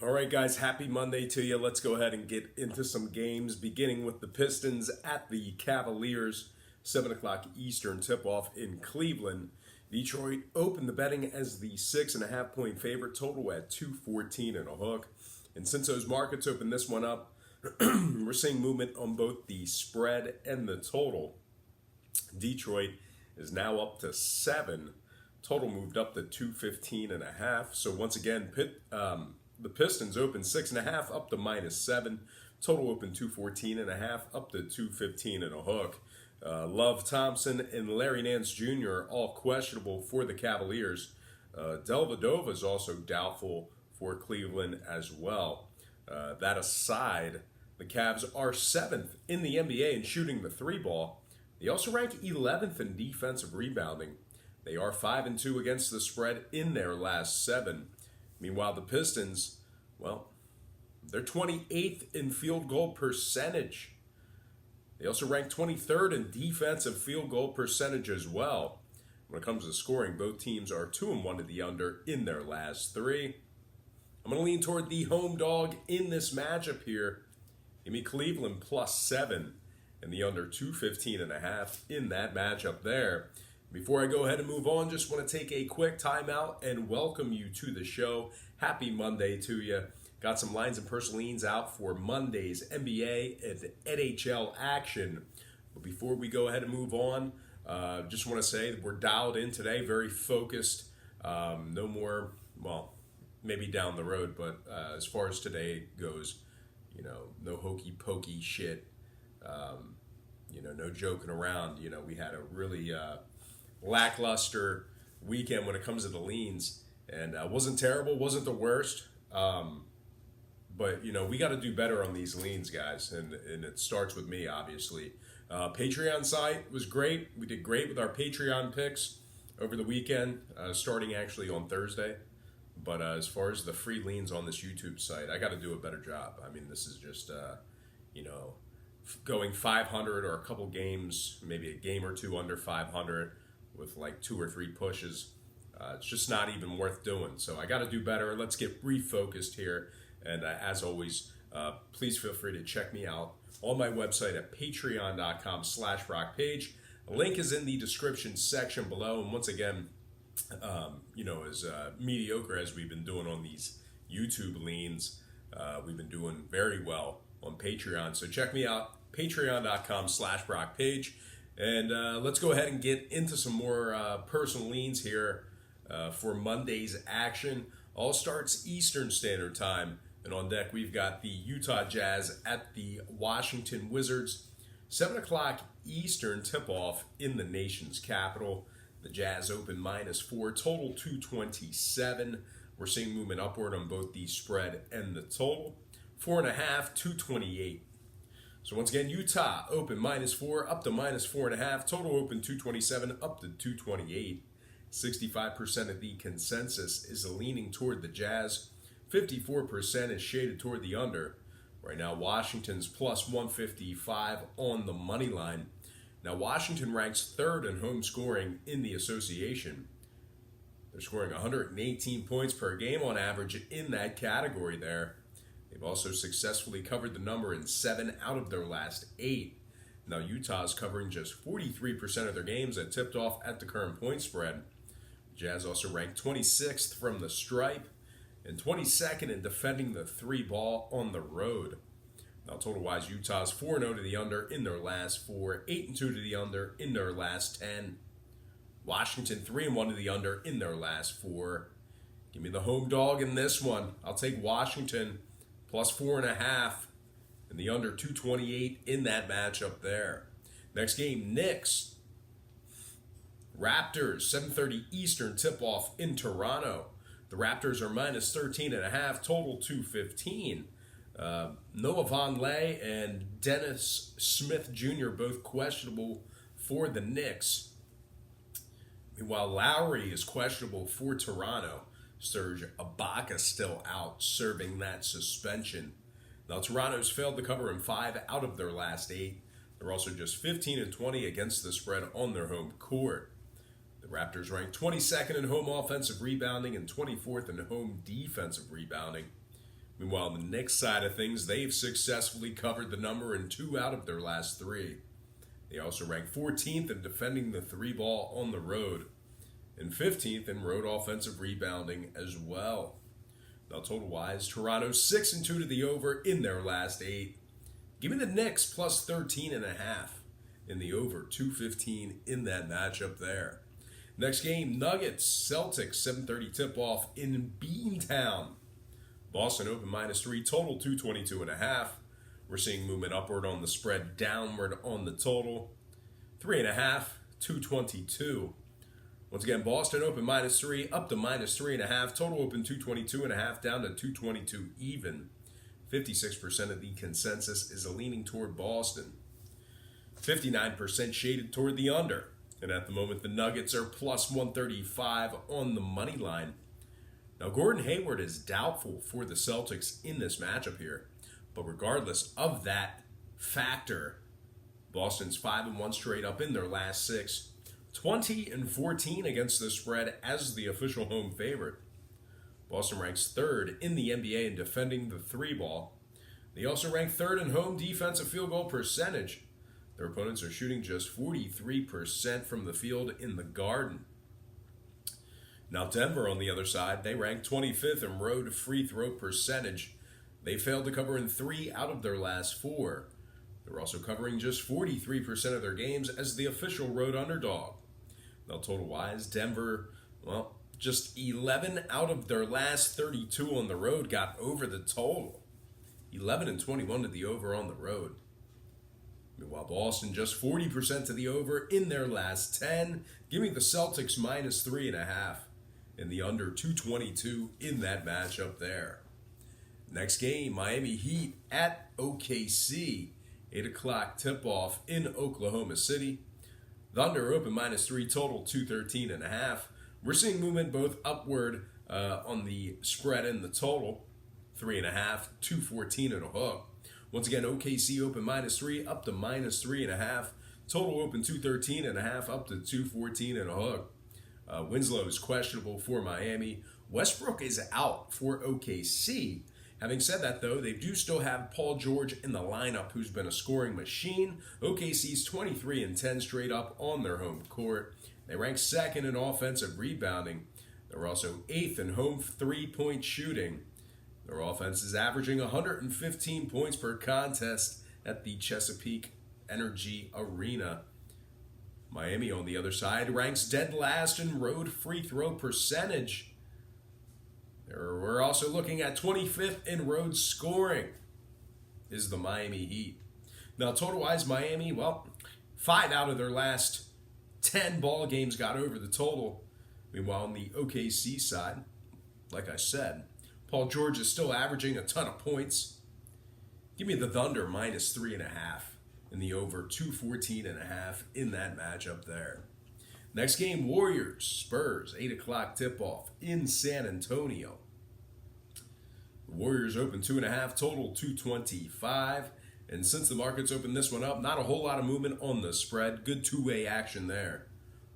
All right, guys, happy Monday to you. Let's go ahead and get into some games, beginning with the Pistons at the Cavaliers, 7 o'clock Eastern tip-off in Cleveland. Detroit opened the betting as the 6.5-point favorite, total at 214 and a hook. And since those markets opened this one up, we're seeing movement on both the spread and the total. Detroit is now up to 7. Total moved up to 215 and a half. So once again, the Pistons opened 6.5 up to -7. Total open 214 and a half up to 215 and a hook. Love Thompson and Larry Nance Jr. all questionable for the Cavaliers. Dellavedova is also doubtful for Cleveland as well. That aside, the Cavs are 7th in the NBA in shooting the three ball. They also rank 11th in defensive rebounding. They are 5-2 against the spread in their last 7. Meanwhile, the Pistons, well, they're 28th in field goal percentage. They also rank 23rd in defensive field goal percentage as well. When it comes to scoring, both teams are 2-1 to the under in their last 3. I'm going to lean toward the home dog in this matchup here. Give me Cleveland +7 and the under 215 and a half in that matchup there. Before I go ahead and move on, just want to take a quick timeout and welcome you to the show. Happy Monday to you. Got some lines and personal leans out for Monday's NBA and NHL action. But before we go ahead and move on, just want to say that we're dialed in today, very focused. No more, well, maybe down the road, but as far as today goes, no hokey pokey shit. No joking around. We had a really lackluster weekend when it comes to the leans, and wasn't terrible, wasn't the worst, but we got to do better on these leans, guys, and it starts with me, obviously. Patreon site was great. We did great with our Patreon picks over the weekend, starting actually on Thursday, but as far as the free leans on this YouTube site, I got to do a better job. I mean, this is just going 500 or a couple games, maybe a game or two under 500 with like 2 or 3 pushes. It's just not even worth doing. So I got to do better. Let's get refocused here. And as always, please feel free to check me out on my website at patreon.com/rockpage. A link is in the description section below. And once again, as mediocre as we've been doing on these YouTube leans, we've been doing very well on Patreon. So check me out, patreon.com/rockpage. And let's go ahead and get into some more personal leans here for Monday's action. All starts Eastern Standard Time. And on deck, we've got the Utah Jazz at the Washington Wizards. 7 o'clock Eastern tip-off in the nation's capital. The Jazz open -4, total 227. We're seeing movement upward on both the spread and the total. 4.5, 228. So once again, Utah open -4 up to -4.5. Total open 227 up to 228. 65% of the consensus is leaning toward the Jazz. 54% is shaded toward the under. Right now, Washington's +155 on the money line. Now, Washington ranks 3rd in home scoring in the association. They're scoring 118 points per game on average in that category there. They've also successfully covered the number in 7 out of their last 8. Now, Utah's covering just 43% of their games that tipped off at the current point spread. Jazz also ranked 26th from the stripe and 22nd in defending the 3 ball on the road. Now, total-wise, Utah's 4-0 to the under in their last 4, 8-2 to the under in their last 10. Washington 3-1 to the under in their last 4. Give me the home dog in this one. I'll take Washington +4.5 and the under 228 in that matchup there. Next game, Knicks Raptors, 7:30 Eastern tip-off in Toronto. The Raptors are -13.5, total 215. Noah Vonleh and Dennis Smith Jr. both questionable for the Knicks. Meanwhile, Lowry is questionable for Toronto. Serge Ibaka still out, serving that suspension. Now, Toronto's failed to cover in 5 out of their last 8. They're also just 15-20 against the spread on their home court. The Raptors rank 22nd in home offensive rebounding and 24th in home defensive rebounding. Meanwhile, on the Knicks side of things, they've successfully covered the number in 2 out of their last 3. They also rank 14th in defending the 3 ball on the road and 15th in road offensive rebounding as well. Now, total-wise, Toronto 6-2 to the over in their last 8. Give me the Knicks plus 13.5 in the over, 215 in that matchup there. Next game, Nuggets, Celtics, 7:30 tip-off in Beantown. Boston open -3, total 222.5. We're seeing movement upward on the spread, downward on the total. 3.5, 222. Once again, Boston open -3, up to -3.5. Total open 222.5, down to 222 even. 56% of the consensus is leaning toward Boston. 59% shaded toward the under. And at the moment, the Nuggets are plus 135 on the money line. Now, Gordon Hayward is doubtful for the Celtics in this matchup here. But regardless of that factor, Boston's 5-1 straight up in their last 6. 20-14 against the spread as the official home favorite. Boston ranks 3rd in the NBA in defending the 3 ball. They also rank 3rd in home defensive field goal percentage. Their opponents are shooting just 43% from the field in the Garden. Now Denver, on the other side, they rank 25th in road free throw percentage. They failed to cover in 3 out of their last 4. They're also covering just 43% of their games as the official road underdog. Now total-wise, Denver, just 11 out of their last 32 on the road got over the total. 11-21 to the over on the road. Meanwhile, Boston just 40% to the over in their last 10. Give me the Celtics -3.5 and the under 222 in that matchup there. Next game, Miami Heat at OKC. 8 o'clock tip-off in Oklahoma City. Thunder open -3, total 213.5. We're seeing movement both upward on the spread and the total. 3.5, 214 and a hook. Once again, OKC open -3, up to -3.5. Total open 213.5, up to 214 and a hook. Winslow is questionable for Miami. Westbrook is out for OKC. Having said that, though, they do still have Paul George in the lineup, who's been a scoring machine. OKC's 23-10 straight up on their home court. They rank 2nd in offensive rebounding. They're also 8th in home 3-point shooting. Their offense is averaging 115 points per contest at the Chesapeake Energy Arena. Miami, on the other side, ranks dead last in road free throw percentage. We're also looking at 25th in road scoring is the Miami Heat. Now, total-wise, Miami, 5 out of their last 10 ball games got over the total. Meanwhile, on the OKC side, like I said, Paul George is still averaging a ton of points. Give me the Thunder -3.5 and the over 214.5 in that matchup there. Next game, Warriors, Spurs, 8 o'clock tip-off in San Antonio. The Warriors open 2.5, total 225. And since the markets opened this one up, not a whole lot of movement on the spread. Good two-way action there.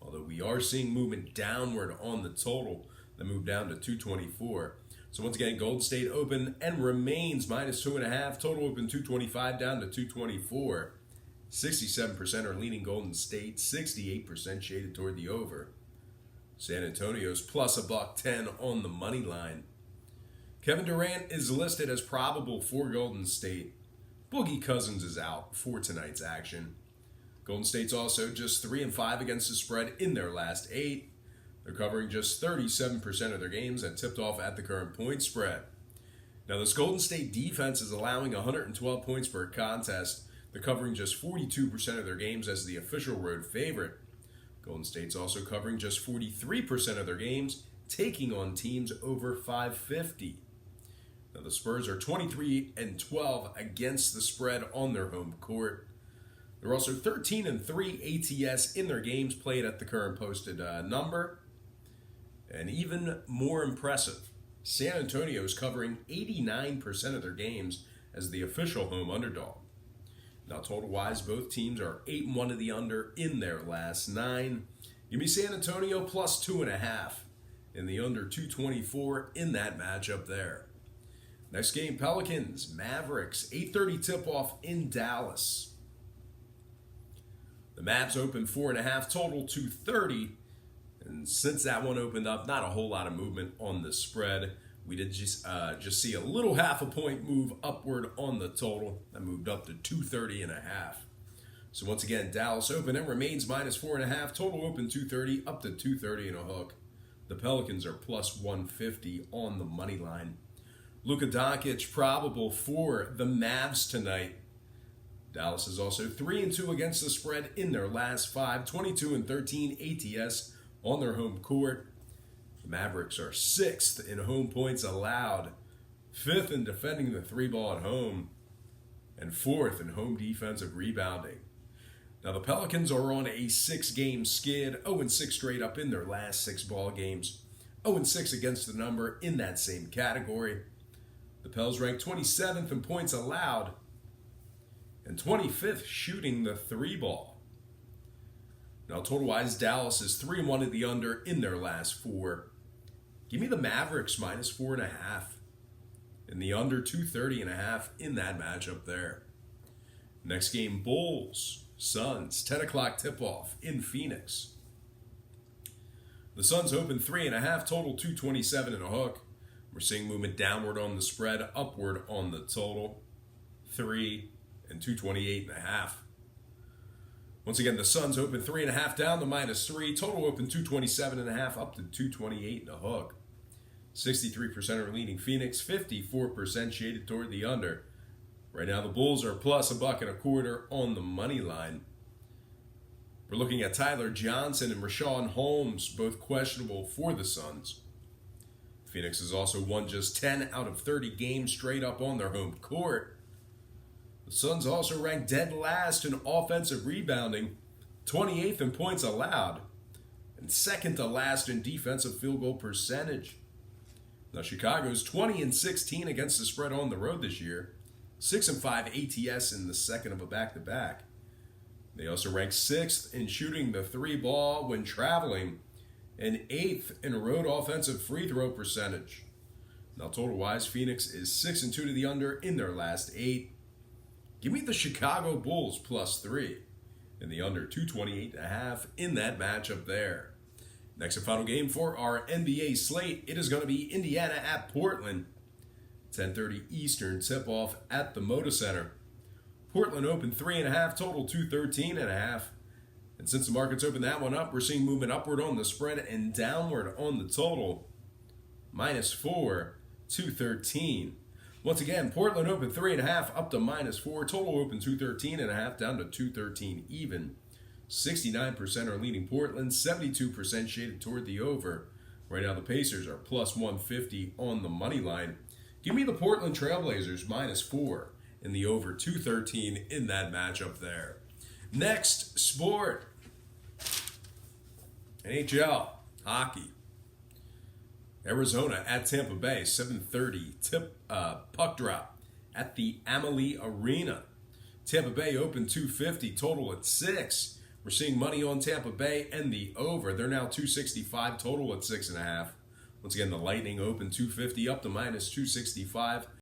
Although we are seeing movement downward on the total that moved down to 224. So once again, Golden State open and remains -2.5. Total open 225 down to 224. 67% are leaning Golden State, 68% shaded toward the over. San Antonio's plus $110 on the money line. Kevin Durant is listed as probable for Golden State. Boogie Cousins is out for tonight's action. Golden State's also just 3-5 against the spread in their last 8. They're covering just 37% of their games and tipped off at the current point spread. Now, this Golden State defense is allowing 112 points per contest. They're covering just 42% of their games as the official road favorite. Golden State's also covering just 43% of their games, taking on teams over 550. Now, the Spurs are 23-12 against the spread on their home court. They're also 13-3 ATS in their games played at the current posted number. And even more impressive, San Antonio is covering 89% of their games as the official home underdog. Now, total-wise, both teams are 8-1 to the under in their last 9. Give me San Antonio plus 2.5 and the under 224 in that matchup there. Next game, Pelicans Mavericks, 8:30 tip-off in Dallas. The Mavs opened 4.5, total 230. And since that one opened up, not a whole lot of movement on the spread. We did just see a little half a point move upward on the total. That moved up to 230.5. So once again, Dallas open and remains -4.5. Total open 230 up to 230 and a hook. The Pelicans are plus 150 on the money line. Luka Doncic probable for the Mavs tonight. Dallas is also 3-2 against the spread in their last 5, 22-13 ATS on their home court. The Mavericks are 6th in home points allowed, 5th in defending the 3-ball at home, and 4th in home defensive rebounding. Now the Pelicans are on a 6-game skid, 0-6 straight up in their last 6 ball games, 0-6 against the number in that same category. The Pels rank 27th in points allowed and 25th shooting the 3-ball. Now total-wise, Dallas is 3-1 at the under in their last 4. Give me the Mavericks -4.5 and the under 230.5 in that matchup there. Next game, Bulls Suns, 10 o'clock tip-off in Phoenix. The Suns open 3.5, total 227 and a hook. We're seeing movement downward on the spread, upward on the total, 3 and 228.5. Once again, the Suns open 3.5 down to -3, total open 227.5 up to 228 and a hook. 63% are leaning Phoenix, 54% shaded toward the under. Right now, the Bulls are plus $1.25 on the money line. We're looking at Tyler Johnson and Rashawn Holmes, both questionable for the Suns. Phoenix has also won just 10 out of 30 games straight up on their home court. The Suns also rank dead last in offensive rebounding, 28th in points allowed, and second to last in defensive field goal percentage. Now Chicago's 20-16 against the spread on the road this year, 6-5 ATS in the second of a back-to-back. They also rank 6th in shooting the 3-ball when traveling, and 8th in road offensive free throw percentage. Now total-wise, Phoenix is 6-2 to the under in their last 8. Give me the Chicago Bulls +3 and the under 228.5 in that matchup there. Next and final game for our NBA slate, it is going to be Indiana at Portland. 10:30 Eastern tip-off at the Moda Center. Portland opened 3.5, total 213.5. And since the markets opened that one up, we're seeing movement upward on the spread and downward on the total. -4, 213. Once again, Portland opened 3.5 up to -4. Total open 213.5 down to 213 even. 69% are leaning Portland, 72% shaded toward the over. Right now the Pacers are plus 150 on the money line. Give me the Portland Trailblazers -4 and the over 213 in that matchup there. Next sport, NHL hockey. Arizona at Tampa Bay, 7:30 puck drop at the Amalie Arena. Tampa Bay opened 250, total at 6. We're seeing money on Tampa Bay and the over. They're now 265, total at 6.5. Once again, the Lightning open 250 up to -265.